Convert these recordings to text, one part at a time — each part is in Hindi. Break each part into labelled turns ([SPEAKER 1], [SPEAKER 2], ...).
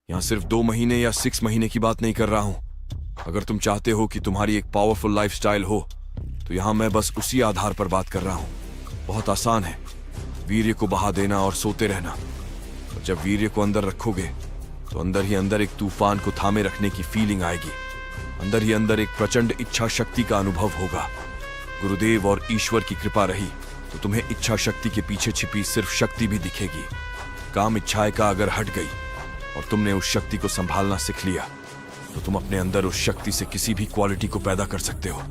[SPEAKER 1] यहाँ सिर्फ 2 महीने या 6 महीने की बात नहीं कर रहा हूं। अगर तुम चाहते हो कि तुम्हारी एक पावरफुल लाइफस्टाइल हो तो यहाँ मैं बस उसी आधार पर बात कर रहा हूं। बहुत आसान है, वीर्य को बहा देना और सोते रहना। और जब वीर्य को अंदर रखोगे तो अंदर ही अंदर एक तूफान को थामे रखने की फीलिंग आएगी। अंदर ही अंदर एक प्रचंड इच्छा शक्ति का अनुभव होगा। गुरुदेव और ईश्वर की कृपा रही तो तुम्हें इच्छा शक्ति के पीछे छिपी सिर्फ शक्ति भी दिखेगी। काम इच्छाएं का अगर हट गई और तुमने उस शक्ति को संभालना सीख लिया तो तुम अपने अंदर उस शक्ति से किसी भी क्वालिटी को पैदा कर सकते हो।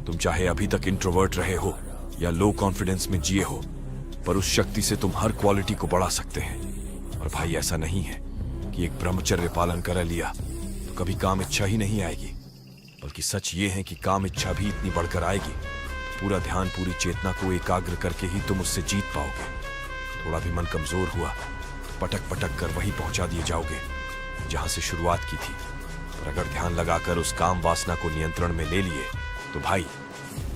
[SPEAKER 1] तुम चाहे अभी तक इंट्रोवर्ट रहे हो या लो कॉन्फिडेंस में जिए हो, पर उस शक्ति से तुम हर क्वालिटी को बढ़ा सकते हैं। और भाई, ऐसा नहीं है कि एक ब्रह्मचर्य पालन कर लिया तो कभी काम इच्छा ही नहीं आएगी, बल्कि सच ये है कि काम इच्छा भी इतनी बढ़कर आएगी तो पूरा ध्यान, पूरी चेतना को एकाग्र करके ही तुम उससे जीत पाओगे। थोड़ा भी मन कमजोर हुआ तो पटक पटक कर वहीं पहुंचा दिए जाओगे जहां से शुरुआत की थी। पर अगर ध्यान लगाकर उस काम वासना को नियंत्रण में ले लिए तो भाई,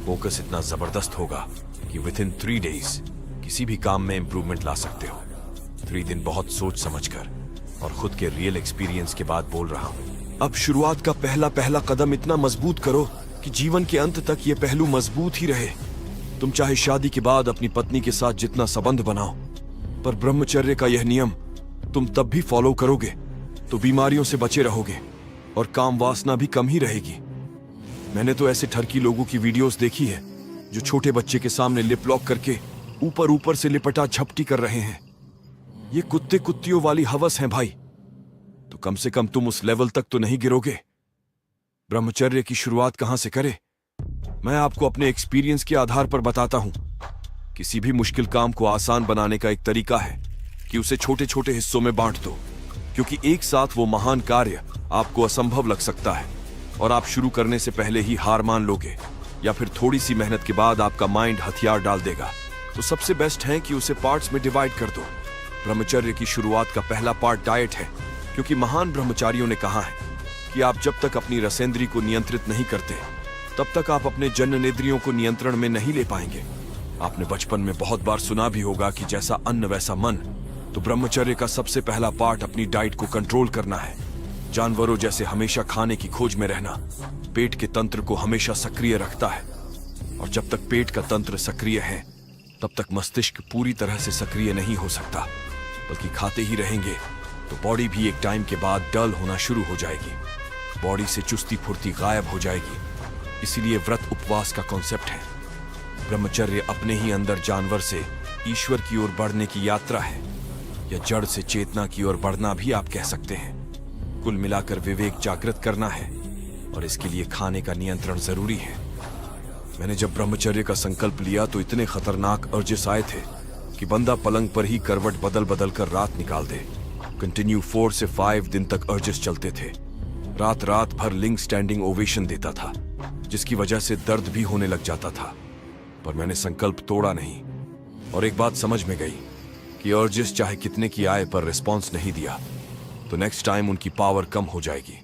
[SPEAKER 1] फोकस इतना जबरदस्त होगा कि विथिन 3 डेज किसी भी काम में इंप्रूवमेंट ला सकते हो। 3 दिन बहुत सोच समझकर और खुद के रियल एक्सपीरियंस के बाद बोल रहा हूं। अब शुरुआत का पहला कदम इतना मजबूत करो कि जीवन के अंत तक ये पहलू मजबूत ही रहे। तुम चाहे शादी के बाद अपनी पत्नी के साथ जितना संबंध बनाओ, पर ब्रह्मचर्य का यह नियम तुम तब भी फॉलो करोगे तो बीमारियों से बचे रहोगे और काम वासना भी कम ही रहेगी। मैंने तो ऐसे ठरकी लोगों की वीडियोस देखी है जो छोटे बच्चे के सामने लिप लॉक करके ऊपर से लिपटा झपटी कर रहे हैं। ये कुत्ते कुत्तियों वाली हवस है भाई। तो कम से कम तुम उस लेवल तक तो नहीं गिरोगे। ब्रह्मचर्य की शुरुआत कहां से करें? मैं आपको अपने एक्सपीरियंस के आधार पर बताता हूं। किसी भी मुश्किल काम को आसान बनाने का एक तरीका है कि उसे छोटे छोटे हिस्सों में बांट दो, क्योंकि एक साथ वो महान कार्य आपको असंभव लग सकता है और आप शुरू करने से पहले ही हार मान लोगे, या फिर थोड़ी सी मेहनत के बाद आपका माइंड हथियार डाल देगा। तो सबसे बेस्ट है कि उसे पार्ट्स में डिवाइड कर दो। ब्रह्मचर्य की शुरुआत का पहला पार्ट डाइट है, क्योंकि महान ब्रह्मचारियों ने कहा है कि आप जब तक अपनी रसेंद्री को नियंत्रित नहीं करते तब तक आप अपने जननेंद्रियों को नियंत्रण में नहीं ले पाएंगे। आपने बचपन में बहुत बार सुना भी होगा कि जैसा अन्न वैसा मन। तो ब्रह्मचर्य का सबसे पहला पार्ट अपनी डाइट को कंट्रोल करना है। जानवरों जैसे हमेशा खाने की खोज में रहना पेट के तंत्र को हमेशा सक्रिय रखता है, और जब तक पेट का तंत्र सक्रिय है तब तक मस्तिष्क पूरी तरह से सक्रिय नहीं हो सकता, बल्कि खाते ही रहेंगे तो बॉडी भी एक टाइम के बाद डल होना शुरू हो जाएगी। बॉडी से चुस्ती फुर्ती गायब हो जाएगी। इसीलिए व्रत उपवास का कॉन्सेप्ट है। ब्रह्मचर्य अपने ही अंदर जानवर से ईश्वर की ओर बढ़ने की यात्रा है, या जड़ से चेतना की ओर बढ़ना भी आप कह सकते हैं। कुल मिलाकर विवेक जागृत करना है, और इसके लिए खाने का नियंत्रण जरूरी है। मैंने जब ब्रह्मचर्य का संकल्प लिया तो इतने खतरनाक अर्जेस आए थे कि बंदा पलंग पर ही करवट बदल बदल कर रात निकाल दे। कंटिन्यू 4 से 5 दिन तक अर्जेस चलते थे। रात भर लिंग स्टैंडिंग ओवेशन देता था, जिसकी वजह से दर्द भी होने लग जाता था। पर मैंने संकल्प तोड़ा नहीं, और एक बात समझ में गई कि अर्जेस चाहे कितने की आए पर रिस्पॉन्स नहीं दिया तो नेक्स्ट टाइम उनकी पावर कम हो जाएगी।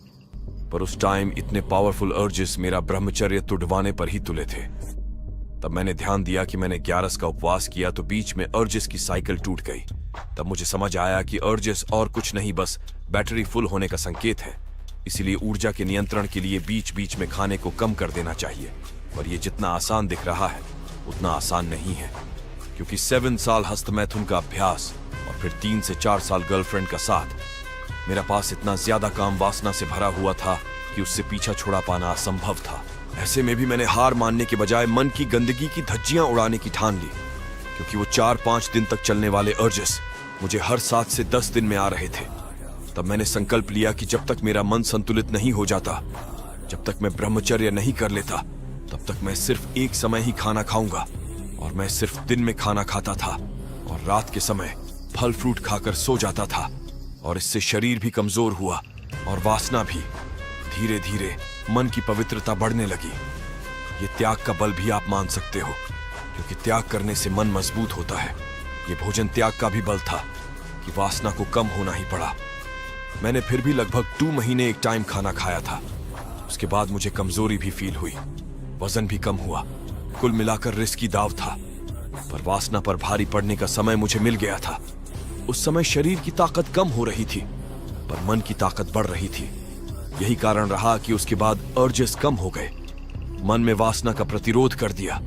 [SPEAKER 1] पर उस टाइम इतने पावरफुल अर्जेस मेरा ब्रह्मचर्य तुड़वाने पर ही तुले थे। तब मैंने ध्यान दिया कि मैंने 11 का उपवास किया तो बीच में अर्जेस की साइकिल टूट गई। तब मुझे समझ आया कि अर्जेस और कुछ नहीं, बस बैटरी फुल होने का संकेत है। इसीलिए ऊर्जा के नियंत्रण के लिए बीच बीच में खाने को कम कर देना चाहिए। पर यह जितना आसान दिख रहा है उतना आसान नहीं है, क्योंकि 7 साल हस्तमैथुन का अभ्यास और फिर 3 से 4 साल गर्लफ्रेंड का साथ, मेरा पास इतना ज्यादा काम वासना से भरा हुआ था कि उससे पीछा छुड़ा पाना असंभव था। ऐसे में भी मैंने हार मानने के बजाय मन की गंदगी की धज्जियां उड़ाने की ठान ली, क्योंकि वो 4-5 दिन तक चलने वाले अर्जेस मुझे हर 7 से 10 दिन में आ रहे थे। तब मैंने संकल्प लिया कि जब तक मेरा मन संतुलित नहीं हो जाता, जब तक मैं ब्रह्मचर्य नहीं कर लेता, तब तक मैं सिर्फ एक समय ही खाना खाऊंगा। और मैं सिर्फ दिन में खाना खाता था और रात के समय फल फ्रूट खाकर सो जाता था। और इससे शरीर भी कमजोर हुआ और वासना भी। धीरे धीरे मन की पवित्रता बढ़ने लगी। ये त्याग का बल भी आप मान सकते हो, क्योंकि त्याग करने से मन मजबूत होता है। ये भोजन त्याग का भी बल था कि वासना को कम होना ही पड़ा। मैंने फिर भी लगभग 2 महीने एक टाइम खाना खाया था। उसके बाद मुझे कमजोरी भी फील हुई, वजन भी कम हुआ। कुल मिलाकर रिस्की दाव था, पर वासना पर भारी पड़ने का समय मुझे मिल गया था। उस समय शरीर की ताकत कम हो रही थी, पर मन की ताकत बढ़ रही थी। यही कारण रहा कि उसके बाद अर्जेस कम हो गए। मन में वासना का प्रतिरोध कर दिया।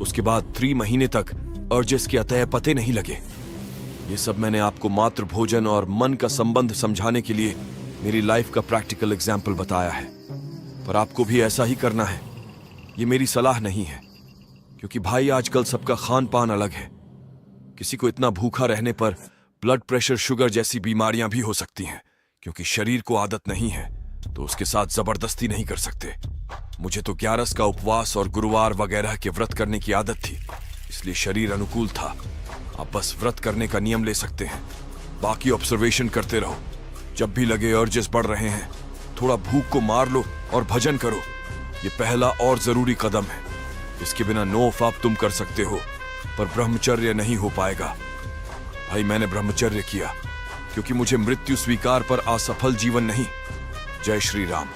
[SPEAKER 1] उसके बाद 3 महीने तक अर्जेस के अतः पते नहीं लगे। ये सब मैंने आपको मात्र भोजन और मन का संबंध समझाने के लिए मेरी लाइफ का प्रैक्टिकल एग्जाम्पल बताया है, पर आपको भी ऐसा ही करना है। ये मेरी सलाह नहीं है, क्योंकि भाई आजकल सबका खान पान अलग है। किसी को इतना भूखा रहने पर ब्लड प्रेशर, शुगर जैसी बीमारियां भी हो सकती हैं। क्योंकि शरीर को आदत नहीं है तो उसके साथ जबरदस्ती नहीं कर सकते। मुझे तो 11 का उपवास और गुरुवार वगैरह के व्रत करने की आदत थी, इसलिए शरीर अनुकूल था। आप बस व्रत करने का नियम ले सकते हैं, बाकी ऑब्जर्वेशन करते रहो। जब भी लगे अर्जेस बढ़ रहे हैं, थोड़ा भूख को मार लो और भजन करो। ये पहला और जरूरी कदम है। इसके बिना नो फाप तुम कर सकते हो, पर ब्रह्मचर्य नहीं हो पाएगा। भाई मैंने ब्रह्मचर्य किया क्योंकि मुझे मृत्यु स्वीकार पर असफल जीवन नहीं। जय श्री राम।